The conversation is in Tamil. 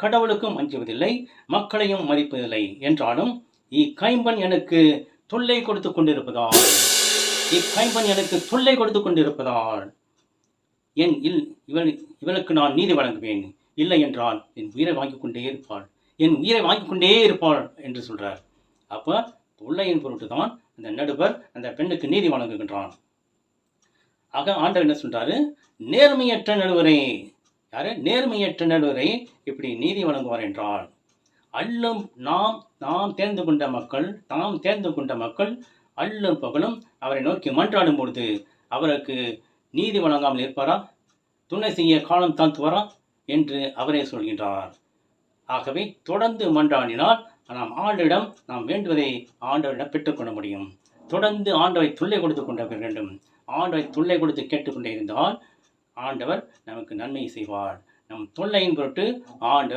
கடவுளுக்கும் அஞ்சுவதில்லை, மக்களையும் மதிப்பதில்லை என்றாலும் இக்கைம்பன் எனக்கு தொல்லை கொடுத்து கொண்டிருப்பதால் இக்கைம்பன் எனக்கு தொல்லை கொடுத்து கொண்டிருப்பதால் என் இல் இவள் இவளுக்கு நான் நீதி வழங்குவேன். இல்லை என்றால் என் உயிரை வாங்கிக் கொண்டே இருப்பாள், என் உயிரை வாங்கிக் கொண்டே இருப்பாள் என்று சொல்றார். அப்போ தொல்லையின் பொருட்டு தான் அந்த நடுவர் அந்த பெண்ணுக்கு நீதி வழங்குகின்றான். ஆக ஆண்டவர் என்ன சொல்றாரு? நேர்மையற்ற நடுவரை, யாரு? நேர்மையற்ற நடுவரை இப்படி நீதி வழங்குவார் என்றால் அல்லும் நாம் தேர்ந்து கொண்ட மக்கள், தாம் தேர்ந்து கொண்ட மக்கள் அல்லும் பகலும் அவரை நோக்கி மன்றாடும் பொழுது அவருக்கு நீதி வழங்காமல் இருப்பாரா? துணை செய்ய காலம் தாழ்த்துவாரா என்று அவரே சொல்கின்றார். ஆகவே தொடர்ந்து மன்றாடினால் நாம் வேண்டுவதை ஆண்டவரிடம் பெற்றுக்கொள்ள முடியும். தொடர்ந்து ஆண்டவரை தொல்லை கொடுத்து கொண்டு வேண்டும். ஆண்டவரை தொல்லை கொடுத்து கேட்டுக்கொண்டே இருந்தால் ஆண்டவர் நமக்கு நன்மை செய்வார். நம் தொல்லையின் பொருட்டு ஆண்டவர்